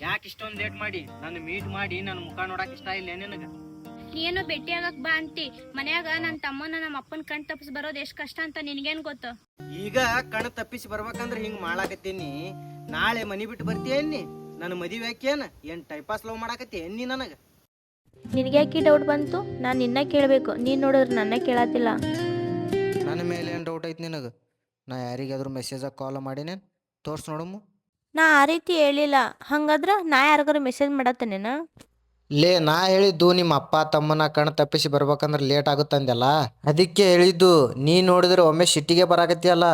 ಯಾಕೆ ಇಷ್ಟೊಂದು ಲೇಟ್ ಮಾಡಿ ನನ್ನ ಮೀಟ್ ಮಾಡಿ ನನ್ನ ಮುಖ ನೋಡಕ್ ಇಷ್ಟ ಇಲ್ಲ ನಿನಗ? ನೀನು ಭೇಟಿ ಆಗಕ್ ಬಾ ಅಂತಿ, ಮನ್ಯಾಗ ನನ್ನ ತಮ್ಮನ ನಮ್ಮ ಅಪ್ಪನ ಕಣ್ ತಪ್ಪಿಸ್ ಬರೋದು ಎಷ್ಟ್ ಕಷ್ಟ ಅಂತ ನಿನ್ಗೇನ್ ಗೊತ್ತು? ಈಗ ಕಣ್ ತಪ್ಪಿಸಿ ಬರ್ಬೇಕಂದ್ರ ಹಿಂಗ್ ಮಾಡಾಕತ್ತೀನಿ. ನಾಳೆ ಮನಿ ಬಿಟ್ಟು ಬರ್ತೀಯನ್ನಿ? ನನ್ನ ಮದುವೆ ಯಾಕೇನ ಏನ್ ಟೈಪಾಸ್ ಲವ್ ಮಾಡಾಕತ್ತಿ ಎನ್ನಿ ನನಗ? ನಿನಗ್ಯಾಕೆ ಡೌಟ್ ಬಂತು? ನಾನು ನಿನ್ನ ಕೇಳಬೇಕು, ನೀನು ನೋಡಿದ್ರೆ ನನ್ನ ಕೇಳತ್ತಿಲ್ಲ. ನನ್ನ ಮೇಲೆ ಏನು ಡೌಟ್ ಐತಿ ನಿನಗೆ? ನಾ ಯಾರಿಗಾದ್ರೂ ಮೆಸೇಜಾಗ ಕಾಲ್ ಮಾಡಿನೇನು? ತೋರ್ಸ್ ನೋಡಮ್ಮು. ನಾ ಆ ರೀತಿ ಹೇಳಿಲ್ಲ. ಹಂಗಾದ್ರೆ ನಾ ಯಾರಿಗಾರು ಮೆಸೇಜ್ ಮಾಡತ್ತೇನೇನ? ಲೇ, ನಾ ಹೇಳಿದ್ದು ನಿಮ್ಮ ಅಪ್ಪ ತಮ್ಮನ ಕಣ್ ತಪ್ಪಿಸಿ ಬರ್ಬೇಕಂದ್ರೆ ಲೇಟ್ ಆಗುತ್ತಂದೆಲ್ಲ, ಅದಕ್ಕೆ ಹೇಳಿದ್ದು. ನೀ ನೋಡಿದ್ರೆ ಒಮ್ಮೆ ಸಿಟ್ಟಿಗೆ ಬರಾಕತ್ತಿಯಲ್ಲ.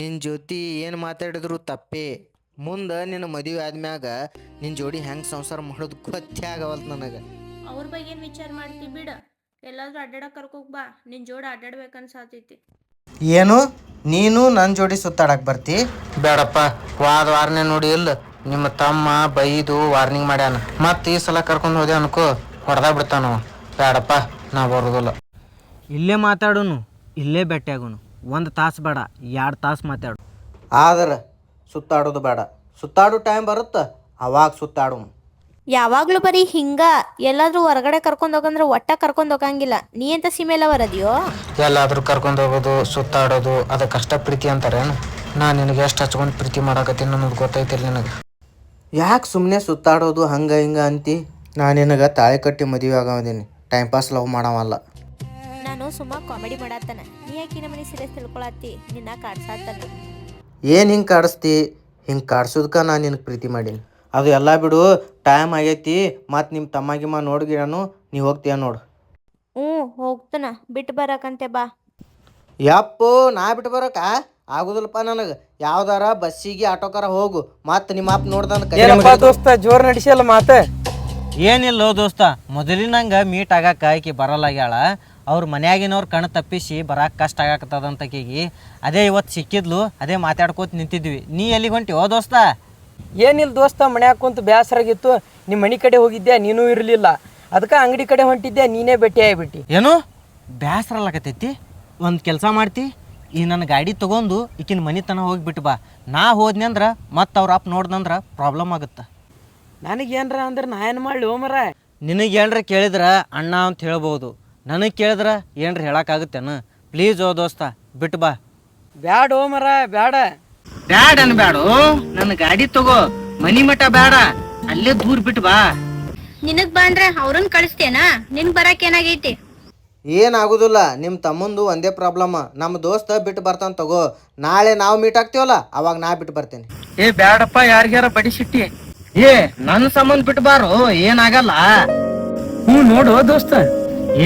ನಿನ್ನ ಜೊತೆ ಏನು ಮಾತಾಡಿದ್ರು ತಪ್ಪೇ. ಮುಂದೆ ನಿನ್ನ ಮದುವೆ ಆದ್ಮ್ಯಾಗ ನಿನ್ನ ಜೋಡಿ ಹೆಂಗೆ ಸಂಸಾರ ಮಾಡೋದು ಗೊತ್ತೇ ಆಗವಲ್ತು ನನಗೆ. ಅವ್ರ ಬಗ್ಗೆ ಏನು ವಿಚಾರ ಮಾಡ್ತಿ ಬಿಡ. ಎಲ್ಲಾದ್ರೂ ಅಡ್ಡಾಡಕ್ಕೆ ಕರ್ಕೋಕ್ ಬಾ, ನಿನ್ನ ಜೋಡಿ ಅಡ್ಡಾಡ್ಬೇಕನ್ಸಾತೈತಿ. ಏನು ನೀನು ನನ್ನ ಜೋಡಿ ಸುತ್ತಾಡಕ್ಕೆ ಬರ್ತಿ? ಬೇಡಪ್ಪ, ವಾರನೇ ನೋಡಿ ಇಲ್ಲ ನಿಮ್ಮ ತಮ್ಮ ಬೈದು ವಾರ್ನಿಂಗ್ ಮಾಡ್ಯಾನ. ಮತ್ತೆ ಈ ಸಲ ಕರ್ಕೊಂಡು ಹೋದೆ ಅನ್ಕೋ ಹೊಡೆದ ಬಿಡ್ತಾನ. ಬೇಡಪ್ಪ, ನಾ ಬರೋದಿಲ್ಲ. ಇಲ್ಲೇ ಮಾತಾಡೋನು, ಇಲ್ಲೇ ಭೇಟಿಯಾಗೋನು. 1 ತಾಸು ಬೇಡ, 2 ತಾಸು ಮಾತಾಡು. ಆದ್ರೆ ಸುತ್ತಾಡೋದು ಬೇಡ. ಸುತ್ತಾಡೋ ಟೈಮ್ ಬರುತ್ತೆ ಅವಾಗ ಸುತ್ತಾಡು. ಯಾವಾಗ್ಲೂ ಬರೀ ಹಿಂಗ ಎಲ್ಲಾದ್ರೂ ಹೊರಗಡೆ ಕರ್ಕೊಂಡು ಹೋಗಂದ್ರೆ ಒಟ್ಟ ಕರ್ಕೊಂಡು ಹೋಗಂಗಿಲ್ಲ. ನೀ ಎಂತ ಸೀಮೆಲ್ಲ ಬರದಿಯೋ? ಎಲ್ಲಾದ್ರೂ ಕರ್ಕೊಂಡು ಹೋಗೋದು ಸುತ್ತಾಡೋದು ಅದಕ್ಕಷ್ಟ ಪ್ರೀತಿ ಅಂತಾರೇನು? ನಾನು ನಿನಗೆ ಎಷ್ಟು ಹಚ್ಕೊಂಡು ಪ್ರೀತಿ ಮಾಡಾಕತ್ತೀನಿ ಅನ್ನೋದು ಗೊತ್ತೈತಿಲ್ಲ ನಿನಗೆ. ಯಾಕೆ ಸುಮ್ಮನೆ ಸುತ್ತಾಡೋದು ಹಂಗೆ ಹಿಂಗೆ ಅಂತಿ? ನಾನು ನಿನಗೆ ತಾಳಿ ಕಟ್ಟಿ ಮದುವೆ ಆಗೋದೀನಿ, ಟೈಮ್ ಪಾಸ್ ಲವ್ ಮಾಡವಲ್ಲ. ನಾನು ಸುಮ್ಮ ಕಾಮಿಡಿ ಮಾಡತ್ತಾನ, ನೀ ಯಾಕೆ ನಮ್ಮ ಮನೆ ಸೀರಿಯಸ್ ತಿಳ್ಕೊಳತ್ತಿ? ನಿನ್ನ ಕಾಡ್ಸಾತಾನ. ಏನು ಹಿಂಗೆ ಕಾಡಿಸ್ತಿ? ಹಿಂಗೆ ಕಾಡ್ಸೋದಕ್ಕೆ ನಾನು ನಿನಗೆ ಪ್ರೀತಿ ಮಾಡೀನಿ. ಅದು ಎಲ್ಲ ಬಿಡು, ಟೈಮ್ ಆಗೈತಿ. ಮತ್ತು ನಿಮ್ಮ ತಮ್ಮಗಿಮ್ಮ ನೋಡ್ಗಿಡನು, ನೀ ಹೋಗ್ತೀಯ ನೋಡು. ಹೋಗ್ತಾನ, ಬಿಟ್ಟು ಬರಕಂತೆ ಬಾ. ಯಪ್ಪೋ, ನಾ ಬಿಟ್ಟು ಬರೋಕ ಆಗುದಿಲ್ಲಪ್ಪ ನನಗೆ. ಯಾವ್ದಾರ ಬಸ್ಸಿಗೆ ಆಟೋಕಾರ ಹೋಗು, ಮತ್ತು ನಿಮ್ಮ ಅಪ್ಪ ನೋಡ್ದಂತ ದೋಸ್ತ ಜೋರ್ ನಡೆಸಿಯಲ್ಲ ಮಾತ. ಏನಿಲ್ಲ ದೋಸ್ತ, ಮೊದಲಿನಂಗ ಮೀಟ್ ಆಗಾಕ ಆಕಿ ಬರಲ್ಲಾಗ್ಯಾಳ. ಅವ್ರ ಮನ್ಯಾಗಿನವ್ರು ಕಣ್ ತಪ್ಪಿಸಿ ಬರಾಕ್ ಕಷ್ಟ ಆಗಾಕತ್ತದಂತ ಆಕಿಗೆ. ಅದೇ ಇವತ್ತು ಸಿಕ್ಕಿದ್ಲು, ಅದೇ ಮಾತಾಡ್ಕೋತ ನಿಂತಿದ್ವಿ. ನೀ ಎಲ್ಲಿಗೆ ಹೊಂಟಿ ಓ ದೋಸ್ತ? ಏನಿಲ್ಲ ದೋಸ್ತ, ಮನ್ಯಾಗ ಕುಂತು ಬೇಸರಾಗಿತ್ತು. ನಿಮ್ಮ ಮನೆ ಕಡೆ ಹೋಗಿದ್ದೆ, ನೀನೂ ಇರಲಿಲ್ಲ. ಅದಕ್ಕೆ ಅಂಗಡಿ ಕಡೆ ಹೊಂಟಿದ್ದೆ, ನೀನೇ ಭೇಟಿ ಆಗಿಬಿಟ್ಟು. ಏನು ಬೇಸರಲ್ಲಾಕತ್ತೈತಿ? ಒಂದು ಕೆಲಸ ಮಾಡ್ತಿ, ಈ ನನ್ನ ಗಾಡಿ ತೊಗೊಂಡು ಈಕಿನ ಮನೆ ತನಕ ಹೋಗಿಬಿಟ್ಟು ಬಾ. ನಾ ಹೋದ್ನಿ ಅಂದ್ರೆ ಮತ್ತು ಅವ್ರ ಅಪ್ಪ ನೋಡ್ದಂದ್ರೆ ಪ್ರಾಬ್ಲಮ್ ಆಗುತ್ತೆ. ನನಗೇನ್ರ ಅಂದ್ರೆ ನಾ ಏನು ಮಾಡಲಿ ಓಮರ? ನಿನಗೆ ಏನ್ರ ಕೇಳಿದ್ರೆ ಅಣ್ಣ ಅಂತ ಹೇಳ್ಬೋದು, ನನಗೆ ಕೇಳಿದ್ರೆ ಏನ್ರ ಹೇಳೋಕ್ಕಾಗುತ್ತೇನು? ಪ್ಲೀಸ್ ಓ ದೋಸ್ತ, ಬಿಟ್ಟು ಬಾ. ಬ್ಯಾಡ ಓಮರ, ಬ್ಯಾಡ. ಬ್ಯಾಡ ಅನ್ಬ್ಯಾಡು, ನನ್ನ ಗಾಡಿ ತಗೋ, ಮನಿ ಮಠ ಬೇಡ, ಅಲ್ಲೇ ದೂರ ಬಿಟ್ಟು ಬಾ. ನಿನಗ್ ಬಂದ್ರೆ ಅವ್ರನ್ನ ಕಳಿಸ್ತೇನಾ? ನಿನ್ ಬರಕ್ ಏನಾಗೈತಿ? ಏನಾಗುದಿಲ್ಲ, ನಿಮ್ಮ ತಮ್ಮಂದು ಒಂದೇ ಪ್ರಾಬ್ಲಮ್. ನಮ್ಮ ದೋಸ್ತ ಬಿಟ್ಟು ಬರ್ತಾನೆ ತಗೋ. ನಾಳೆ ನಾವು ಮೀಟ್ ಆಗ್ತೀವಲ್ಲ, ಅವಾಗ ನಾ ಬಿಟ್ಟು ಬರ್ತೇನೆ. ಏ ಬ್ಯಾಡಪ್ಪ, ಯಾರಿಗಾರ ಬಡಿ ಸಿಟ್ಟಿ. ಏ ನನ್ನ ಸಂಬಂಧ ಬಿಟ್ಟು ಬಾರೋ, ಏನಾಗಲ್ಲ. ನೋಡು ದೋಸ್ತ.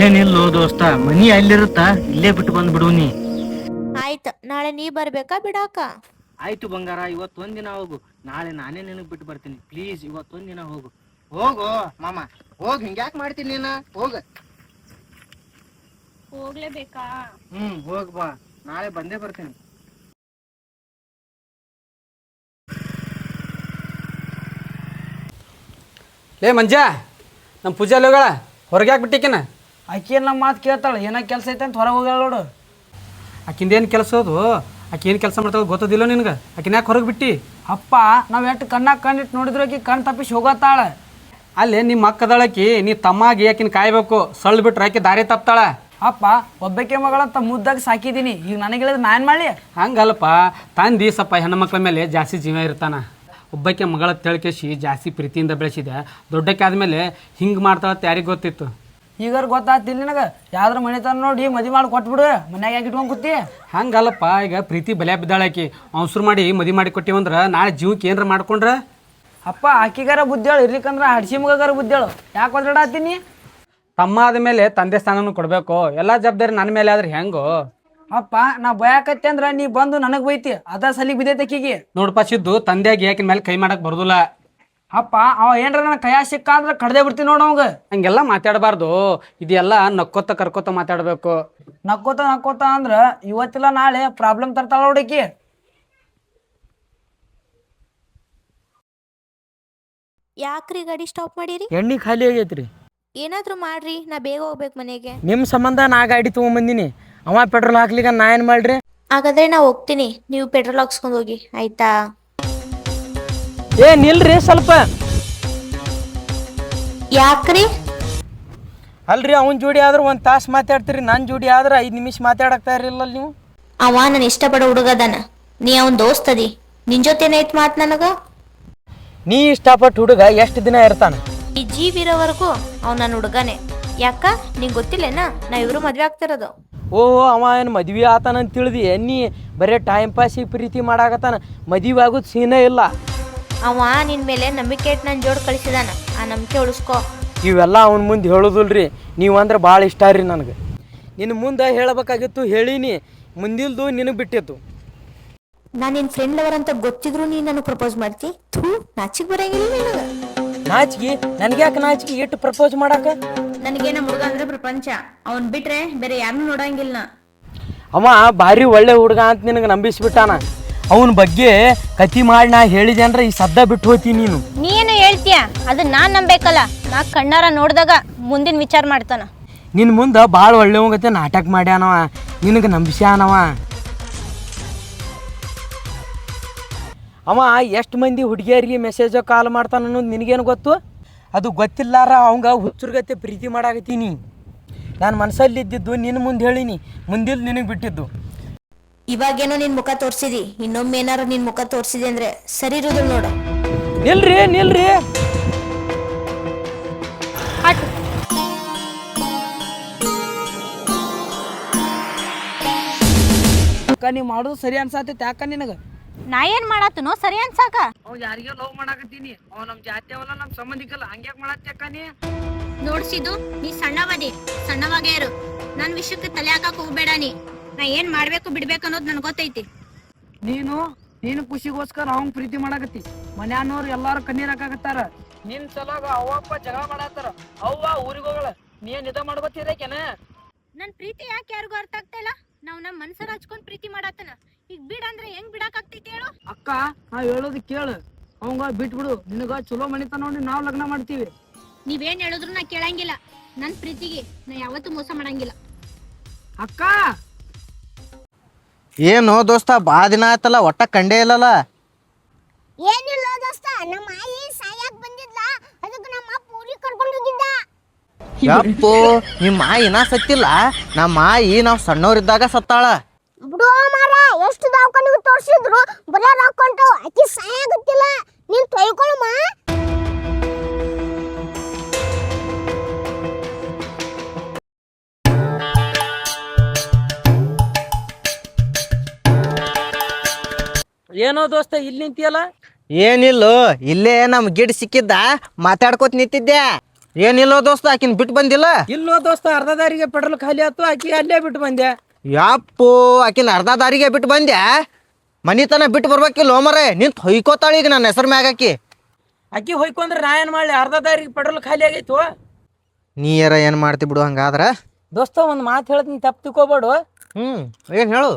ಏನಿಲ್ಲೋ ದೋಸ್ತ, ಮನಿ ಅಲ್ಲಿರುತ್ತ, ಇಲ್ಲೇ ಬಿಟ್ಟು ಬಂದ್ಬಿಡು ನೀ. ಆಯ್ತು, ನಾಳೆ ನೀ ಬರ್ಬೇಕಾ ಬಿಡಾಕ? ಆಯ್ತು ಬಂಗಾರ, ಇವತ್ತೊಂದಿನ ಹೋಗು, ನಾಳೆ ನಾನೇ ನಿನಗೆ ಬಿಟ್ಟು ಬರ್ತೀನಿ. ಪ್ಲೀಸ್ ಇವತ್ತೊಂದಿನ ಹೋಗು. ಹೋಗು ಮಾಮ, ಹೋಗ್. ಹಿಂಗ್ಯಾಕ್ ಮಾಡ್ತೀನಿ ನೀನ? ಹೋಗ. ಹೋಗ್ಲೇಬೇಕಾ? ಹೋಗ್ ಬಾ, ನಾಳೆ ಬಂದೇ ಬರ್ತೀನಿ. ಲೇ ಮಂಜ, ನಮ್ಮ ಪೂಜಾ ಹೋಗಳ ಹೊರಗೆ ಹಾಕ್ಬಿಟ್ಟಿಕೇನ? ಆಕೆ ನಮ್ಮ ಮಾತು ಕೇಳ್ತಾಳೆ. ಏನೋ ಕೆಲಸ ಐತೆ ಅಂತ ಹೊರಗೆ ಹೋಗ್ಯಾಳ ನೋಡು. ಆಕಿಂದೇನು ಕೆಲಸ ಅದು? ಆಕೆ ಏನು ಕೆಲಸ ಮಾಡ್ತಾಳೆ ಗೊತ್ತದಿಲ್ಲ ನಿನಗೆ? ಆಕಿನ ಯಾಕೆ ಹೊರಗೆ ಬಿಟ್ಟು? ಅಪ್ಪ, ನಾವು ಎಷ್ಟು ಕಣ್ಣಾಗ ಕಣ್ಣಿಟ್ಟು ನೋಡಿದ್ರು ಆಕಿ ಕಣ್ಣು ತಪ್ಪಿಸಿ ಹೋಗತ್ತಾಳೆ. ಅಲ್ಲಿ ನಿಮ್ಮ ಅಕ್ಕದಳಕಿ, ನೀ ತಮ್ಮಾಗಿ ಆಕಿನ ಕಾಯ್ಬೇಕು. ಸಳ್ಳು ಬಿಟ್ರೆ ಆಕೆ ದಾರಿ ತಪ್ತಾಳೆ. ಅಪ್ಪ, ಒಬ್ಬಕ್ಕೆ ಮಗಳಂತ ಮುದ್ದಾಗ ಸಾಕಿದ್ದೀನಿ, ಈಗ ನನಗೆ ಹೇಳಿದ್ರೆ ನಾನು ಮಾಡಲಿ? ಹಂಗಲ್ಲಪ್ಪ, ತಂದು ಸ್ವಲ್ಪ ಹೆಣ್ಣು ಮಕ್ಳ ಮೇಲೆ ಜಾಸ್ತಿ ಜೀವ ಇರ್ತಾನೆ. ಒಬ್ಬಕ್ಕೆ ಮಗಳ ತಿಳ್ಕೇಸಿ ಜಾಸ್ತಿ ಪ್ರೀತಿಯಿಂದ ಬೆಳೆಸಿದೆ. ದೊಡ್ಡಕ್ಕೆ ಆದಮೇಲೆ ಹಿಂಗೆ ಮಾಡ್ತಾಳತ್ತ ಯಾರಿಗೆ ಗೊತ್ತಿತ್ತು? ಈಗಾರು ಗೊತ್ತಾಗ್ತಿಲ್ಲ ನಿನಗೆ? ಯಾವ್ದ್ರ ಮನೆ ತರ ನೋಡಿ ಮದುವೆ ಮಾಡಿ ಕೊಟ್ಬಿಡು, ಮನ್ಯಾಗ ಯಾಕೆ ಇಟ್ಕೊಂಡು ಕೂತಿ? ಹಂಗಲ್ಲಪ್ಪ, ಈಗ ಪ್ರೀತಿ ಬಲೆ ಬಿದ್ದಾಳಾಕಿ. ಅವಸರು ಮಾಡಿ ಮದುವೆ ಮಾಡಿ ಕೊಟ್ಟಿವಂದ್ರೆ ನಾಳೆ ಜೀವಕ್ಕೆ ಏನಾರ ಮಾಡ್ಕೊಂಡ್ರೆ? ಅಪ್ಪ, ಆಕಿಗಾರ ಬುದ್ಧಿಗಳು ಇರ್ಲಿಕ್ಕಂದ್ರೆ ಹಡ್ಸಿ ಮಗಾರ ಬುದ್ಧಿಗಳು ಯಾಕೆ ಒದ್ದಾಡತ್ತೀನಿ? ತಮ್ಮ ಆದ ಮೇಲೆ ತಂದೆ ಸ್ಥಾನನೂ ಕೊಡಬೇಕು. ಎಲ್ಲ ಜವಾಬ್ದಾರಿ ನನ್ನ ಮೇಲೆ ಆದ್ರೆ ಹೆಂಗೋ? ಅಪ್ಪ, ನಾ ಬಯಾಕತ್ತೆ ಅಂದ್ರೆ ನೀ ಬಂದು ನನಗೆ ಬೈತಿ, ಅದ ಸಲಿಗೆ ಬಿದ್ದೈತೆ ಆಕಿಗೆ. ನೋಡಪ್ಪ ಸಿದ್ದು, ತಂದೆಯಾಗಿ ಆಕಿನ ಮೇಲೆ ಕೈ ಮಾಡಕ್ಕೆ ಬರೋದಿಲ್ಲ. ಅಪ್ಪ, ಅವ ಏನ್ರ ನನ್ನ ಕೈಯ ಸಿಕ್ಕ ಅಂದ್ರೆ ಕಡ್ದೇ ಬಿಡ್ತೀನಿ ನೋಡು ಅವಂಗ. ಹಂಗೆಲ್ಲ ಮಾತಾಡಬಾರ್ದು. ಇದೆಲ್ಲ ನಕ್ಕೋತ ಕರ್ಕೋತ ಮಾತಾಡಬೇಕು. ನಕ್ಕೋತ ಅಂದ್ರೆ ಇವತ್ತಿಲ್ಲ ನಾಳೆ ಪ್ರಾಬ್ಲಮ್ ತರ್ತಾಳ ನೋಡಕಿ. ಯಾಕ್ರಿ ಗಾಡಿ ಸ್ಟಾಪ್ ಮಾಡಿರಿ? ಎಣ್ಣೆ ಖಾಲಿ ಆಗೈತ್ರಿ. ಏನಾದ್ರೂ ಮಾಡ್ರಿ, ನಾ ಬೇಗ ಹೋಗ್ಬೇಕು ಮನೆಗೆ. ನಿಮ್ಮ ಸಂಬಂಧ ನಾ ಗಾಡಿ ತೊಗೊಂಬಂದಿನಿ. ಅವ ಪೆಟ್ರೋಲ್ ಹಾಕ್ಲಿಕ್ಕೆ ನಾ ಏನು ಮಾಡ್ರಿ? ಹಾಗಾದ್ರೆ ನಾ ಹೋಗ್ತೀನಿ, ನೀವು ಪೆಟ್ರೋಲ್ ಹಾಕ್ಸ್ಕೊಂಡು ಹೋಗಿ ಆಯ್ತಾ? ಏ ನಿಲ್ರಿ ಸ್ವಲ್ಪ. ಯಾಕ್ರಿ? ಅಲ್ರಿ ಅವನ ಜೋಡಿ ಆದ್ರೆ 1 ತಾಸು ಮಾತಾಡ್ತೀರಿ, ನನ್ನ ಜೋಡಿ ಆದ್ರೆ 5 ನಿಮಿಷ ಮಾತಾಡಕ್ತಾ ಇರಲಿಲ್ಲ ನೀವು. ಅವ ನಾನು ಇಷ್ಟಪಡೋ ಹುಡುಗದಾನ, ನೀ ಅವನ್ ದೋಸ್ತದಿ, ನಿನ್ ಜೊತೆನೈತ್ ಮಾತ್ ನನಗ. ನೀ ಇಷ್ಟಪಟ್ಟು ಹುಡುಗ ಎಷ್ಟು ದಿನ ಇರ್ತಾನ? ಈ ಜೀವಿರೋವರೆಗೂ ಅವ್ ನನ್ನ ಹುಡುಗನೇ. ಯಾಕ ನಿಂಗೆ ಗೊತ್ತಿಲ್ಲೇನ ನಾ ಇವ್ರು ಮದ್ವೆ ಆಗ್ತಿರೋದು? ಓಹೋ, ಅವ ಏನು ಮದ್ವೆ ಆತಾನಂತ ತಿಳಿದಿ ನೀ? ಬರೀ ಟೈಮ್ ಪಾಸಿಗೆ ಪ್ರೀತಿ ಮಾಡಾಕತ್ತಾನ, ಮದುವೆ ಆಗೋದು ಸೀನೇ ಇಲ್ಲ. ಅವ ನಿನ್ ಮೇಲೆ ನಂಬಿಕೆ ಇಟ್ಟು ನನ್ನ ಜೋಡ್ ಕಳಿಸಿದಾನ, ಆ ನಂಬಿಕೆ ಉಳಿಸ್ಕೋ. ಇವೆಲ್ಲ ಅವನ ಮುಂದೆ ಹೇಳೋದಿಲ್ರಿ, ನೀವು ಅಂದ್ರೆ ಭಾಳ ಇಷ್ಟ ರೀ ನನಗೆ. ನಿನ್ನ ಮುಂದೆ ಹೇಳಬೇಕಾಗಿತ್ತು ಹೇಳೀನಿ, ಮುಂದಿಲ್ದು ನಿನಗೆ ಬಿಟ್ಟಿತ್ತು. ನಾನು ನಿನ್ ಫ್ರೆಂಡ್ ಅವರ್ ಅಂತ ಗೊತ್ತಿದ್ರು ನೀ ನನಗೆ ಪ್ರಪೋಸ್ ಮಾಡ್ತಿ? ಥೂ, ನಾಚಿಕ್ ಬರಂಗಿಲ್ಲ ನಿನಗ. ನಾಚಿಕೆ? ನನಗ್ಯಾಕೆ ನಾಚಿಕೆ ಎಷ್ಟು ಪ್ರಪೋಸ್ ಮಾಡಾಕ? ನನಗೆ ನಮ್ಮ ಹುಡುಗ ಅಂದ್ರೆ ಪ್ರಪಂಚ, ಅವನ್ ಬಿಟ್ರೆ ಬೇರೆ ಯಾರನ್ನೂ ನೋಡಂಗಿಲ್ಲ. ಅವ ಭಾರಿ ಒಳ್ಳೆ ಹುಡುಗ ಅಂತ ನಿನಗೆ ನಂಬಿಸ್ಬಿಟ್ಟಾನ. ಅವನ ಬಗ್ಗೆ ಕತಿ ಮಾಡಿ ನಾ ಹೇಳಿದೆ ಅಂದ್ರೆ ಈ ಸದ್ದ ಬಿಟ್ಟು ಹೋಗ್ತೀನಿ ನೀನು. ನೀ ಏನು ಹೇಳ್ತೀಯ? ಅದನ್ನ ನಾನ್ ನಂಬೇಕಲ್ಲ, ನಾ ಕಣ್ಣಾರ ನೋಡಿದಾಗ ಮುಂದಿನ ವಿಚಾರ ಮಾಡ್ತಾನ. ನಿನ್ನ ಮುಂದೆ ಭಾಳ ಒಳ್ಳೆವಂಗತೆ ನಾಟಕ ಮಾಡ್ಯಾನವ, ನಿನಗೆ ನಂಬಿಸ್ಯಾನವ. ಅವ ಎಷ್ಟು ಮಂದಿ ಹುಡುಗಿಯರಿಗೆ ಮೆಸೇಜ್ ಕಾಲ್ ಮಾಡ್ತಾನ ಅನ್ನೋದು ನಿನಗೇನು ಗೊತ್ತು? ಅದು ಗೊತ್ತಿಲ್ಲಾರ ಅವಂಗ ಹುಚ್ಚುರ್ಗತೆ ಪ್ರೀತಿ ಮಾಡಾಕತ್ತೀನಿ. ನಾನು ಮನಸ್ಸಲ್ಲಿದ್ದಿದ್ದು ನಿನ್ನ ಮುಂದೆ ಹೇಳೀನಿ, ಮುಂದಿಲ್ ನಿನಗೆ ಬಿಟ್ಟಿದ್ದು. ಇವಾಗೇನೋ ನಿನ್ ಮುಖ ತೋರ್ಸಿದಿ, ಇನ್ನೊಮ್ಮೆ ಏನಾರು ನಿನ್ ಮುಖ ತೋರ್ಸಿದಿ ಅಂದ್ರೆ ಸರಿ ಇರೋದಿಲ್ಲ ನೋಡು. ನಿಲ್ರಿ ನಿಲ್ರಿ. ಅಕ್ಕ ನೀವು ಮಾಡೋದು ಸರಿ ಅನ್ಸಾತೈತೆ ಯಾಕ ನಿನಗೆ? ನಾ ಏನ್ ಮಾಡತ್ತನೋ ಸರಿ ಅನ್ಸಾಕ? ಅವ್ ಯಾರಿಗೆ ಲವ್ ಮಾಡಾಕತ್ತೀನಿ, ಅವ್ ನಮ್ಮ ಜಾತಿಯವಲ್ಲ, ನಮ್ಮ ಸಂಬಂಧಿಕಲ್ಲ, ಹಂಗ್ಯಾಕ್ ಮಾಡತ್ತಕ್ಕ ನೀ? ನೋಡ್ಸಿದ್ದು ನೀ ಸಣ್ಣವದಿ, ಸಣ್ಣವಾಗೇ ಇರು. ನನ್ ವಿಷಯಕ್ಕೆ ತಲೆ ಹಾಕಕ್ ಹೋಗ್ಬೇಡ ನೀ. ನಾ ಏನ್ ಮಾಡ್ಬೇಕು ಬಿಡ್ಬೇಕು ಅನ್ನೋದು ನನ್ ಗೊತ್ತೈತಿ. ನೀನು ಖುಷಿಗೋಸ್ಕರ ಅವಂಗ್ ಪ್ರೀತಿ ಮಾಡಾಕತ್ತಿ, ಮನ್ಯಾನವ್ರು ಎಲ್ಲಾರು ಕಣ್ಣೀರ್ ಹಾಕಾಕತ್ತಾರ. ನಿನ್ ಸಲಗ ಅವಪ್ಪ ಜಗಳ ಮಾಡಾತಾರ, ಅವ್ವ ಊರಿಗೆ ಹೋಗಲ್ಲ, ನೀನ್ ಇದ ಮಾಡ್ಕೊತಿರೇಕೆನ? ನನ್ ಪ್ರೀತಿ ಯಾಕೆ ಯಾರಿಗೂ ಅರ್ಥ ಆಗ್ತಾ ಇಲ್ಲ? ನಾವ್ ನಮ್ ಮನ್ಸರ ಹಚ್ಕೊಂಡ್ ಪ್ರೀತಿ ಮಾಡತ್ತನ, ಈಗ ಬಿಡ ಅಂದ್ರೆ ಹೆಂಗ್ ಬಿಡಾಕ್ ಆಗ್ತೈತಿ ಹೇಳು? ಅಕ್ಕ ನಾ ಹೇಳೋದು ಕೇಳು, ಅವಂಗ ಬಿಟ್ಬಿಡು, ನಿನಗ ಚಲೋ ಮನಿತ ನೋಡಿ ನಾವ್ ಲಗ್ನ ಮಾಡ್ತೀವಿ. ನೀವೇನ್ ಹೇಳಿದ್ರು ನಾ ಕೇಳಂಗಿಲ್ಲ. ನನ್ ಪ್ರೀತಿಗೆ ನಾ ಯಾವತ್ತೂ ಮೋಸ ಮಾಡಂಗಿಲ್ಲ. ಅಕ್ಕ ಏನು ದೋಸ್ತ ಬಾ ದಿನ ಆಯ್ತಲ್ಲ, ಒಟ್ಟ ಕಂಡೇ ಇಲ್ಲಲ್ಲ. ಏನಿಲ್ಲ ದೋಸ್ತ, ನಮ್ಮ ಆಯಿ ಸಾಯಕ್ ಬಂದಿದ್ಲ, ಅದಕ್ಕೆ ನಮ್ಮ ಅಪ್ಪ ಊರಿಗೆ ಕರ್ಕೊಂಡು ಹೋಗಿದ್ದ. ಯಪ್ಪೋ, ನಿಮ್ಮ ಮಾಯಿ ಇನ್ನ ಸತ್ತಿಲ್ಲ? ನಮ್ಮ ಮಾಯಿ ನಾವು ಸಣ್ಣವ್ರಿದ್ದಾಗ ಸತ್ತಾಳ. ಬಿಡು ಮಾರ, ಎಷ್ಟು ದವಾಖಾನಿಗೆ ತೋರಿಸಿದ್ರು ಬರೀ ರಾಕೊಂಟು, ಆಕಿ ಸಾಯಾಗುತ್ತಿಲ್ಲ. ನೀನ್ ತೊಯ್ಕೊಳಮ್ಮ. ಏನೋ ದೋಸ್ತ ಇಲ್ಲಿ ನಿಂತಿಯಲ್ಲ? ಏನಿಲ್ಲೋ, ಇಲ್ಲೇ ನಮ್ ಗಿಡ್ ಸಿಕ್ಕಿದ್ದ, ಮಾತಾಡ್ಕೋತ ನಿಂತಿದ್ದೆ. ಏನಿಲ್ಲೋ ದೋಸ್ತ, ಆಕಿನ್ ಬಿಟ್ಟು ಬಂದಿಲ್ಲ. ಇಲ್ಲೋ ದೋಸ್ತ, ಅರ್ಧ ದಾರಿಗೆ ಪೆಟ್ರೋಲ್ ಖಾಲಿ ಆಯ್ತು, ಆಕಿ ಅಲ್ಲೇ ಬಿಟ್ಟು ಬಂದೆ. ಯಪ್ಪೋ, ಆಕಿನ ಅರ್ಧ ದಾರಿಗೆ ಬಿಟ್ಟು ಬಂದ್ಯಾ? ಮನಿತನ ಬಿಟ್ಟು ಬರ್ಬೇಕಿಲ್ಲ ಮರೆ, ನಿಂತು ಹೊಯ್ಕೋತಾಳ ಈಗ ನನ್ನ ಹೆಸರು ಮ್ಯಾಗಾಕಿ. ಆಕಿ ಹೊಯ್ಕೊಂಡ್ರೆ ನಾ ಏನ್ ಮಾಡ್ಲಿ? ಅರ್ಧ ದಾರಿಗೆ ಪೆಟ್ರೋಲ್ ಖಾಲಿ ಆಗೈತು. ನೀಯರ ಏನ್ ಮಾಡ್ತಿ ಬಿಡು ಹಂಗಾದ್ರ. ದೋಸ್ತ ಒಂದು ಮಾತು ಹೇಳ್ತೀನಿ, ತಪ್ಪು ತಿಳ್ಕೊಬೇಡು. ಏನ್ ಹೇಳು?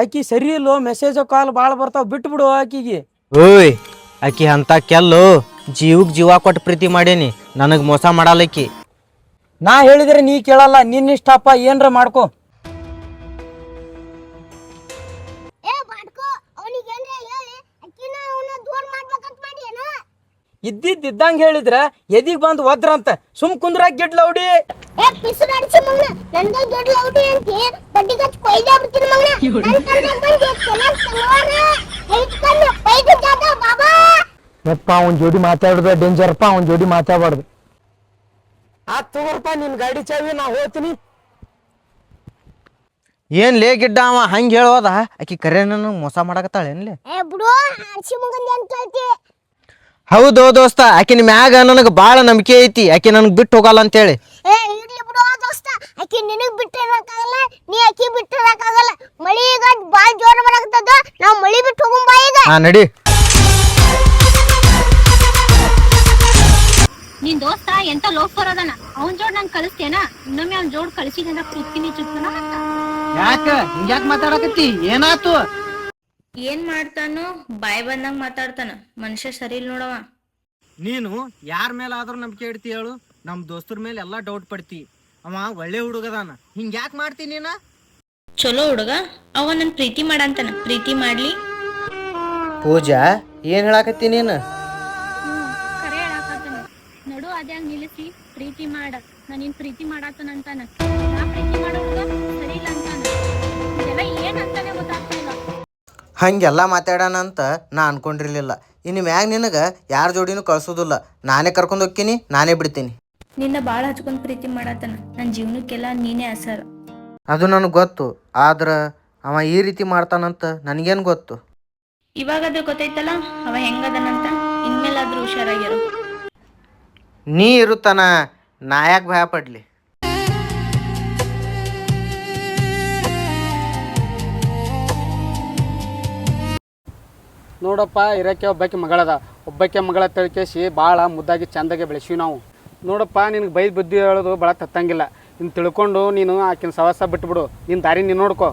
ಆಕಿ ಸರಿ ಇಲ್ಲೋ, ಮೆಸೇಜ್ ಕಾಲ್ ಭಾಳ ಬರ್ತಾವ, ಬಿಟ್ಟು ಬಿಡು ಆಕಿಗೆ. ಓಯ್, ಆಕಿ ಅಂತ ಕೆಲ್ಲು ಜೀವಕ್ ಜೀವ ಕೊಟ್ಟು ಪ್ರೀತಿ ಮಾಡೇನಿ, ನನಗ್ ಮೋಸ ಮಾಡಲಕ್ಕಿ. ನಾ ಹೇಳಿದ್ರೆ ನೀ ಕೇಳಲ್ಲ, ನಿನ್ನ ಇಷ್ಟಪ್ಪ, ಏನ್ರ ಮಾಡ್ಕೋ. ಏ ಬಾಡ್ಕೋ, ಅವನಿಗೆ ಏನ್ರ ಹೇಳಿ ಅಕ್ಕಿನ ಅವನ ದೂರ ಮಾಡ್ಬೇಕಂತ ಮಾಡಿ ಏನ? ಇದ್ದಂಗೆ ಹೇಳಿದ್ರ ಎದಿಗ್ ಬಂದು ಒದ್ರಂತ, ಸುಮ್ ಕುಂದ್ರ ಗೆಡ್ಲ ಹುಡಿ. ಏ ಪಿಸು ನಡ್ಸಿ ಮಗನ, ನಂದ ದೊಡ್ಡ ಲೌಡಿ ಅಂತಿ ಬಡ್ಡಿ ಕಚ್ ಕೊಯ್ದೆ ಬಿಡ್ತೀನಿ ಮಗನ. ನನ್ನ ಕಣ್ಣಾಗ ಬಂದು ಚೆನ್ನಾಗಿ ತಲವಾರ ಹೇಳ್ಕೊಂಡು ಪೈಗೆ ಜಾತ ಬಾಬಾ. ಯಪ್ಪ, ಅವ್ನ ಜೋಡಿ ಮಾತಾಡೋದು ಡೇಂಜರ್ಪ್ಪ, ಅವ್ನ ಜೋಡಿ ಮಾತಾಡಬಾರ್ದು. ಆತ್ ತಗೋರ್ಪ, ನಿನ್ ಗಾಡಿ ಚಾವಿ, ನಾ ಹೋಗ್ತೀನಿ. ಏನ್ ಲೇ ಗಿಡ್ಡ, ಅವ ಹಂಗ ಹೇಳೋದ? ಆಕಿ ಕರೆ ನನಗೆ ಮೋಸ ಮಾಡಕತ್ತಾಳ ಏನ್ಲೇ? ಏ ಬಿಡು, ಹರ್ಷಿ ಮಗಂದ ಏನ್ ಕೇಳ್ತಿ? ಹೌದು ದೋಸ್ತ, ಆಕಿನ ಮ್ಯಾಗ ನನಗೆ ಭಾಳ ನಂಬಿಕೆ ಐತಿ, ಆಕಿ ನನಗೆ ಬಿಟ್ಟು ಹೋಗಲ್ಲ ಅಂತೇಳಿ. ಏ ಇರ್ಲಿ ಬಿಡು ದೋಸ್ತ, ಆಕಿ ನಿನಗ್ ಬಿಟ್ಟಿರಕ್ಕಾಗಲ್ಲ, ನೀ ಆಕಿ ಬಿಟ್ಟಿರಕ್ಕಾಗಲ್ಲ. ಮಳಿ ಈಗ ಬಾಳ್ ಜೋರ್ ಬರಾಕತ್ತದ, ನಾವ್ ಮಳಿ ಬಿಟ್ಟು ಹೋಗುಂ ಬಾ ಈಗ. ಹಾ ನಡಿ. ನಿನ್ ದೋಸ್ತ ಎಂತ ಲೋಫರ್ ಅದನ, ಅವನ್ ಜೋಡ್ ನಂಗೆ ಕಳಿಸ್ತೇನ? ಇನ್ನೊಮ್ಮೆ ಅವ್ನ ಜೋಡ್ ಕಳಿಸಿದ ಕುತ್ತೀನಿ ಚುತ್ತನ. ಯಾಕ ಹಿಂಗ್ಯಾಕ್ ಮಾತಾಡಕತ್ತಿ? ಏನಾತು? ಏನ್ ಮಾಡ್ತಾನೋ, ಬಾಯ್ ಬಂದಂಗ ಮಾತಾಡ್ತಾನ, ಮನುಷ್ಯ ಸರಿ ಇಲ್ಲ ನೋಡವ. ನೀನು ಯಾರ ಮೇಲೆ ಆದ್ರೂ ನಂಬಿಕೆ ಇಡ್ತಿ ಹೇಳು? ನಮ್ಮ ದೋಸ್ತರ ಮೇಲೆ ಎಲ್ಲ ಡೌಟ್ ಪಡ್ತಿ. ಅವ ಒಳ್ಳೆ ಹುಡುಗದಾನ, ಹಿಂಗ್ಯಾಕ್ ಮಾಡ್ತಿ ನೀನ? ಚಲೋ ಹುಡುಗ, ಅವ ನನ್ ಪ್ರೀತಿ ಮಾಡಂತಾನ, ಪ್ರೀತಿ ಮಾಡ್ಲಿ. ಪೂಜಾ, ಏನ್ ಹೇಳಾಕತ್ತಿ ನೀನು? ನೋಡು ಅದ್ಯಾಗ ನಿಲ್ಲಿಸಿ ಪ್ರೀತಿ ಮಾಡ ನಾನು ನಿನ್ ಪ್ರೀತಿ ಮಾಡಾತನಂತಾನ ನಾ ಪ್ರೀತಿ ಮಾಡೋ ಹುಡುಗ ಸರಿ ಇಲ್ಲ ಅಂತಾನ ಇದೆಲ್ಲ ಏನ್ ಅಂತಾನೆ ಗೊತ್ತಾಗ್ತಾ ಇಲ್ಲ. ಹಂಗೆಲ್ಲ ಮಾತಾಡೋಣ ಅಂತ ನಾ ಅನ್ಕೊಂಡಿರ್ಲಿಲ್ಲ. ಇನ್ನು ಮ್ಯಾಗ ನಿನಗೆ ಯಾರ ಜೋಡಿನೂ ಕಳ್ಸೋದಿಲ್ಲ. ನಾನೇ ಕರ್ಕೊಂಡು ಹೋಗ್ತೀನಿ, ನಾನೇ ಬಿಡ್ತೀನಿ. ನಿನ್ನ ಭಾಳ ಹಚ್ಕೊಂಡ್ ಪ್ರೀತಿ ಮಾಡಾತನ, ನನ್ನ ಜೀವನಕ್ಕೆಲ್ಲ ನೀನೇ ಅಸರ. ಅದು ನನಗೆ ಗೊತ್ತು, ಆದ್ರೆ ಅವ ಈ ರೀತಿ ಮಾಡ್ತಾನಂತ ನನಗೇನು ಗೊತ್ತು? ಇವಾಗಾದ್ರೂ ಗೊತ್ತೈತಲ್ಲ ಅವ ಹೆಂಗದನಂತ. ಇನ್ಮೇಲಾದ್ರೂ ಹುಷಾರಾಗಿರು. ನೀ ಇರುತ್ತಾನ, ನಾ ಯಾಕೆ ಭಯ ಪಡ್ಲಿ? ನೋಡಪ್ಪ, ಇರೋಕ್ಕೆ ಒಬ್ಬಾಕಿ ಮಗಳದ. ಒಬ್ಬಾಕೆ ಮಗಳ ತಿಳ್ಕೇಸಿ ಭಾಳ ಮುದ್ದಾಗಿ ಚೆಂದಾಗೆ ಬೆಳೆಸಿವಿ ನಾವು. ನೋಡಪ್ಪ, ನಿನಗೆ ಬೈದು ಬುದ್ಧಿ ಹೇಳೋದು ಭಾಳ ತತ್ತಂಗಿಲ್ಲ. ನೀನು ತಿಳ್ಕೊಂಡು ನೀನು ಆಕಿನ ಸವಾಸ ಬಿಟ್ಬಿಡು, ನಿನ್ನ ದಾರಿ ನೀನು ನೋಡ್ಕೊ.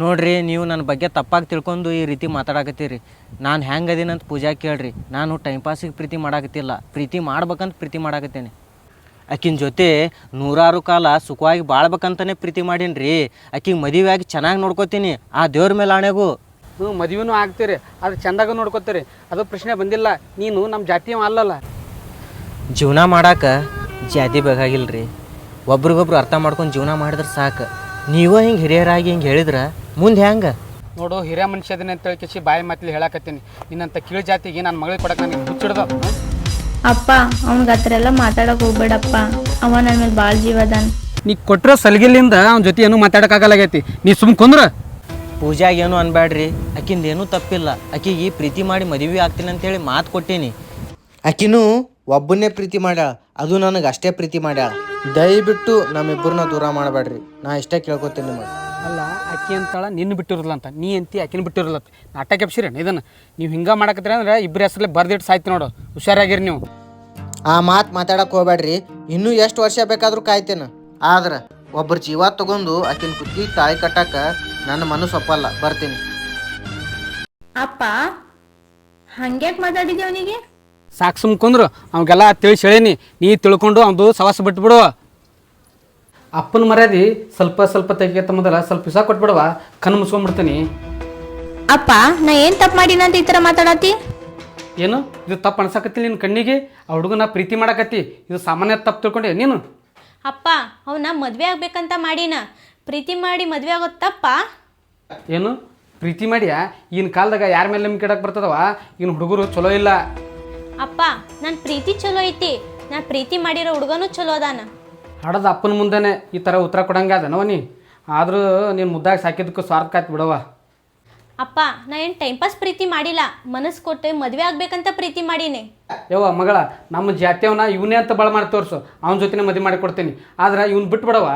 ನೋಡ್ರಿ, ನೀವು ನನ್ನ ಬಗ್ಗೆ ತಪ್ಪಾಗಿ ತಿಳ್ಕೊಂಡು ಈ ರೀತಿ ಮಾತಾಡಕತ್ತೀರಿ. ನಾನು ಹೆಂಗೆ ಅದೀನಂತ ಪೂಜಾ ಕೇಳ್ರಿ. ನಾನು ಟೈಮ್ ಪಾಸಿಗೆ ಪ್ರೀತಿ ಮಾಡಾಕತ್ತಿಲ್ಲ, ಪ್ರೀತಿ ಮಾಡ್ಬೇಕಂತ ಪ್ರೀತಿ ಮಾಡಾಕತ್ತೇನೆ. ಆಕಿನ ಜೊತೆ ನೂರಾರು ಕಾಲ ಸುಖವಾಗಿ ಬಾಳ್ಬೇಕಂತಲೇ ಪ್ರೀತಿ ಮಾಡೀನಿ. ಆಕಿಗೆ ಮದುವೆ ಆಗಿ ಚೆನ್ನಾಗಿ ನೋಡ್ಕೋತೀನಿ, ಆ ದೇವ್ರ ಮೇಲೆ ಆಣೆಗೂ. ಮದುವೆನೂ ಆಗ್ತೀರಿ, ಅದು ಚೆಂದಾಗ ನೋಡ್ಕೊತೀರಿ, ಅದು ಪ್ರಶ್ನೆ ಬಂದಿಲ್ಲ. ನೀನು ನಮ್ಮ ಜಾತಿ ಅಲ್ಲಲ್ಲ. ಜೀವನ ಮಾಡಾಕ ಜಾತಿ ಬೇಕಾಗಿಲ್ರಿ, ಒಬ್ರಿಗೊಬ್ರು ಅರ್ಥ ಮಾಡ್ಕೊಂಡು ಜೀವನ ಮಾಡಿದ್ರೆ ಸಾಕು. ನೀವೇ ಹಿಂಗೆ ಹಿರಿಯರಾಗಿ ಹಿಂಗೆ ಹೇಳಿದ್ರೆ ಮುಂದೆ ಹೆಂಗೆ? ನೋಡು, ಹಿರಿಯ ಮನುಷ್ಯದನ್ನ ಅಂತ ಹೇಳ್ಕೇಸಿ ಬಾಯಿ ಮಾತಲ್ಲಿ ಹೇಳಾಕತ್ತೀನಿ. ನಿನ್ನಂತ ಕೀಳು ಜಾತಿಗೆ ನನ್ನ ಮಗಳಿಗೆ ಕೊಡಕ್ಕೆ ನನಗೆ ಹುಚ್ಚಿಡ್ದು. ಅಪ್ಪ ಅವ್ನಿಗೆ ಆ ಥರ ಎಲ್ಲ ಮಾತಾಡಕ್ ಹೋಗ್ಬೇಡಪ್ಪ, ಅವ ನನ್ನ ಮೇಲೆ ಭಾಳ ಜೀವ ಅದಾನ. ನೀ ಕೊಟ್ಟಿರೋ ಸಲಿಗೆಲಿಂದ ಅವ್ನ ಜೊತೆ ಏನೂ ಮಾತಾಡೋಕ್ಕಾಗಲ್ಲಾಗೈತಿ. ನೀ ಸುಮ್ ಕುಂದ್ರ. ಪೂಜಾಗೆ ಏನು ಅನ್ಬೇಡ್ರಿ, ಆಕಿಂದ ಏನೂ ತಪ್ಪಿಲ್ಲ. ಆಕಿಗೆ ಪ್ರೀತಿ ಮಾಡಿ ಮದುವೆ ಆಗ್ತೀನಿ ಅಂತೇಳಿ ಮಾತು ಕೊಟ್ಟೀನಿ. ಆಕಿನೂ ಒಬ್ಬನ್ನೇ ಪ್ರೀತಿ ಮಾಡ್ಯಾಳ, ಅದು ನನಗೆ ಅಷ್ಟೇ ಪ್ರೀತಿ ಮಾಡ್ಯಾಳ. ದಯವಿಟ್ಟು ನಮ್ಮಿಬ್ಬರನ್ನ ದೂರ ಮಾಡಬೇಡ್ರಿ, ನಾ ಇಷ್ಟೇ ಕೇಳ್ಕೊತೀನಿ ನಿಮಗೆ. ಅಲ್ಲ, ಆಕಿ ಅಂತಾಳ ನಿನ್ನ ಬಿಟ್ಟಿರಲ್ಲ ಅಂತ, ನೀ ಅಂತಿ ಆಕಿನ ಬಿಟ್ಟಿರಲ್ಲ. ನಾಟಕ ಎಪ್ಸಿರೇನು ಇದನ್ನು? ನೀವು ಹಿಂಗೆ ಮಾಡಕತ್ತೀರ ಅಂದ್ರೆ ಇಬ್ಬರ ಹೆಸರಲ್ಲಿ ಬರ್ದಿಟ್ಟು ಸಾಯ್ತಿ ನೋಡು. ಹುಷಾರಾಗಿರಿ ನೀವು. ಆ ಮಾತು ಮಾತಾಡಕ್ಕೆ ಹೋಗ್ಬೇಡ್ರಿ. ಇನ್ನೂ ಎಷ್ಟು ವರ್ಷ ಬೇಕಾದರೂ ಕಾಯ್ತೇನೆ, ಆದ್ರೆ ಒಬ್ಬರು ಜೀವ ತಗೊಂಡು ಆಕಿನ ಕುತ್ತಿ ತಾಯಿ ಕಟ್ಟಾಕ ನನ್ನ ಮನಸ್ಸು ಒಪ್ಪಲ್ಲ. ಬರ್ತೀನಿ. ಅಪ್ಪ ಹಂಗ್ಯಾಕೆ ಮಾತಾಡಿದ್ದೆ ಅವನಿಗೆ? ಸಾಕು ಸುಮ್ಕೊಂಡ್ರು. ಅವಾಗೆಲ್ಲ ತಿಳಿಸಿ ಹೇಳೀನಿ, ನೀ ತಿಳ್ಕೊಂಡು ಅವ್ದು ಸವಾಸ ಬಿಟ್ಬಿಡು. ಅಪ್ಪನ ಮರ್ಯಾದೆ ಸ್ವಲ್ಪ ಸ್ವಲ್ಪ ತೆಗಿಯತ್ತ ಮೊದಲ ಸ್ವಲ್ಪ ವಿಷ ಕೊಟ್ಬಿಡುವ, ಕಣ್ಣು ಮುಚ್ಕೊಂಡ್ಬಿಡ್ತೀನಿ. ಅಪ್ಪ ನಾ ಏನು ತಪ್ಪು ಮಾಡಿನ ಅಂತ ಈ ಥರ ಮಾತಾಡತ್ತಿ? ಏನು ಇದು ತಪ್ಪು ಅನ್ಸಕತ್ತಿ ನಿನ್ನ ಕಣ್ಣಿಗೆ? ಆ ಹುಡುಗನ ಪ್ರೀತಿ ಮಾಡಕತ್ತಿ, ಇದು ಸಾಮಾನ್ಯ ತಪ್ಪು ತಿಳ್ಕೊಂಡೆ ನೀನು. ಅಪ್ಪ ಅವನ ಮದುವೆ ಆಗ್ಬೇಕಂತ ಮಾಡಿನ, ಪ್ರೀತಿ ಮಾಡಿ ಮದುವೆ ಆಗೋದು ತಪ್ಪ? ಏನು ಪ್ರೀತಿ ಮಾಡಿಯಾ? ಈಗಿನ ಕಾಲದಾಗ ಯಾರ ಮೇಲೆ ನಂಬಿಕೆ ಇಡಕ್ಕೆ ಬರ್ತದವ? ಈಗಿನ ಹುಡುಗರು ಚಲೋ ಇಲ್ಲ. ಅಪ್ಪ ನನ್ನ ಪ್ರೀತಿ ಚಲೋ ಐತಿ, ನಾನು ಪ್ರೀತಿ ಮಾಡಿರೋ ಹುಡುಗನೂ ಚಲೋ ಅದಾನ. ಹಡದ ಅಪ್ಪನ ಮುಂದೆನೆ ಈ ಥರ ಉತ್ತರ ಕೊಡಂಗೆ ಅದನವ ನೀ. ಆದರೂ ನೀನು ಮುದ್ದಾಗಿ ಸಾಕಿದ್ದಕ್ಕೂ ಸ್ವಾರ್ಥ ಆಯ್ತು ಬಿಡವ. ಅಪ್ಪ ನಾ ಏನು ಟೈಮ್ ಪಾಸ್ ಪ್ರೀತಿ ಮಾಡಿಲ್ಲ, ಮನಸ್ಸು ಕೊಟ್ಟು ಮದುವೆ ಆಗ್ಬೇಕಂತ ಪ್ರೀತಿ ಮಾಡೀನಿ. ಯವ್ವ ಮಗಳ, ನಮ್ಮ ಜಾತಿಯವನ್ನ ಇವನೇ ಅಂತ ಬಳ ಮಾಡಿ ತೋರಿಸು, ಅವನ ಜೊತೆನೇ ಮದುವೆ ಮಾಡಿ ಕೊಡ್ತೀನಿ. ಆದ್ರೆ ಇವ್ನು ಬಿಟ್ಬಿಡವ.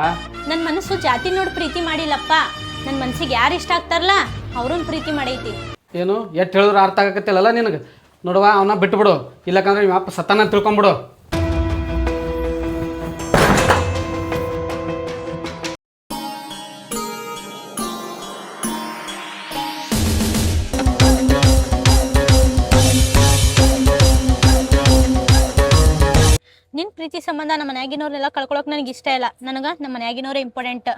ನನ್ನ ಮನಸ್ಸು ಜಾತಿ ನೋಡಿ ಪ್ರೀತಿ ಮಾಡಿಲ್ಲಪ್ಪ, ನನ್ನ ಮನಸ್ಸಿಗೆ ಯಾರು ಇಷ್ಟ ಆಗ್ತಾರಲ್ಲ ಅವ್ರನ್ನ ಪ್ರೀತಿ ಮಾಡೈತಿ. ಏನು ಎಷ್ಟು ಹೇಳಿದ್ರು ಅರ್ಥ ಆಗಕತ್ತಿಲ್ಲಲ್ಲ ನಿನಗೆ? ನೋಡುವ, ಅವನ್ನ ಬಿಟ್ಬಿಡು, ಇಲ್ಲಕಂದ್ರೆ ನಿಮ್ಮ ಅಪ್ಪ ಸತ್ತಾನ ತಿಳ್ಕೊಂಬಿಡು. ನಿನ್ನ ಪ್ರೀತಿ ಸಂಬಂಧ ನಮ್ಮ ಮನ್ಯಾಗಿನವ್ರನ್ನೆಲ್ಲ ಕಳ್ಕೊಳಕ್ ನನಗೆ ಇಷ್ಟ ಇಲ್ಲ. ನನಗೆ ನಮ್ಮ ಮನ್ಯಾಗಿನವ್ರೇ ಇಂಪಾರ್ಟೆಂಟ್.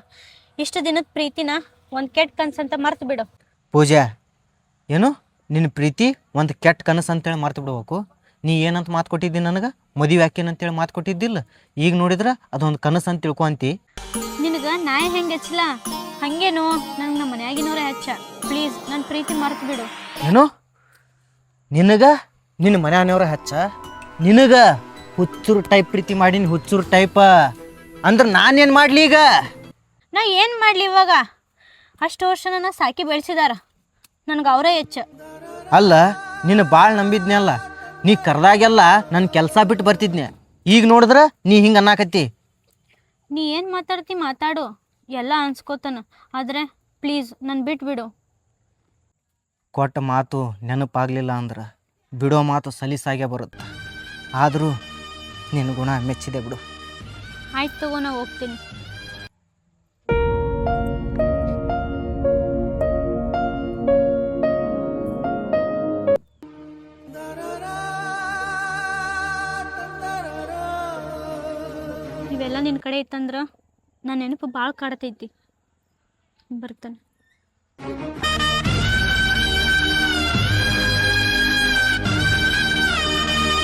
ಇಷ್ಟು ದಿನದ ಪ್ರೀತಿನ ಒಂದು ಕೆಟ್ಟ ಕನ್ಸಂತ ಮರ್ತು ಬಿಡು. ಪೂಜಾ, ಏನು ನಿನ್ನ ಪ್ರೀತಿ ಒಂದು ಕೆಟ್ಟ ಕನಸು ಅಂತೇಳಿ ಮರ್ತು ಬಿಡ್ಬೇಕು? ನೀ ಏನಂತ ಮಾತು ಕೊಟ್ಟಿದ್ದಿ ನನಗೆ? ಮದುವೆ ಹಾಕೇನಂತೇಳಿ ಮಾತು ಕೊಟ್ಟಿದ್ದಿಲ್ಲ. ಈಗ ನೋಡಿದ್ರೆ ಅದೊಂದು ಕನಸು ಅಂತ ತಿಳ್ಕೊಂತಿ. ನಿನಗೆ ನಾಯಿ ಹೆಂಗೆ ಹೆಚ್ಚಿಲ್ಲ ಹಂಗೇನು ನನಗೆ ನಮ್ಮ ಮನ್ಯಾಗಿನವ್ರೇ ಹೆಚ್ಚ. ಪ್ಲೀಸ್ ನನ್ನ ಪ್ರೀತಿ ಮರ್ತು ಬಿಡು. ಏನು ನಿನಗ ನಿನ್ನ ಮನೆಯವ್ರ ಹಚ್ಚ? ನಿನಗ ಹುಚ್ಚೂರು ಟೈಪ್ ಪ್ರೀತಿ ಮಾಡೀನಿ, ಹುಚ್ಚೂರು ಟೈಪ ಅಂದ್ರೆ ನಾನೇನು ಮಾಡಲಿ ಈಗ? ನಾ ಏನು ಮಾಡಲಿ ಇವಾಗ? ಅಷ್ಟು ವರ್ಷ ನನ್ನ ಸಾಕಿ ಬೆಳೆಸಿದಾರ, ನನಗೆ ಅವರೇ ಹೆಚ್ಚ. ಅಲ್ಲ, ನಿನ್ನ ಭಾಳ ನಂಬಿದ್ನಲ್ಲ, ನೀ ಕರ್ದಾಗೆಲ್ಲ ನನ್ನ ಕೆಲಸ ಬಿಟ್ಟು ಬರ್ತಿದ್ನೆ. ಈಗ ನೋಡಿದ್ರೆ ನೀ ಹಿಂಗೆ ಅನ್ನಕತ್ತಿ. ನೀ ಏನು ಮಾತಾಡ್ತಿ ಮಾತಾಡು, ಎಲ್ಲ ಅನ್ಸ್ಕೋತಾನ. ಆದರೆ ಪ್ಲೀಸ್ ನನ್ನ ಬಿಟ್ಬಿಡು. ಕೊಟ್ಟ ಮಾತು ನೆನಪಾಗಲಿಲ್ಲ ಅಂದ್ರೆ ಬಿಡೋ ಮಾತು ಸಲೀಸಾಗೆ ಬರುತ್ತೆ. ಆದರೂ ನಿನ್ನ ಗುಣ ಮೆಚ್ಚಿದೆ ಬಿಡು. ಆಯ್ತು ತಗೋ, ನಾ ಹೋಗ್ತೀನಿ. ಇವೆಲ್ಲ ನಿನ್ನ ಕಡೆ ಇತ್ತಂದ್ರೆ ನನ್ನ ನೆನಪು ಭಾಳ ಕಾಡ್ತೈತಿ. ಬರ್ತಾನೆ.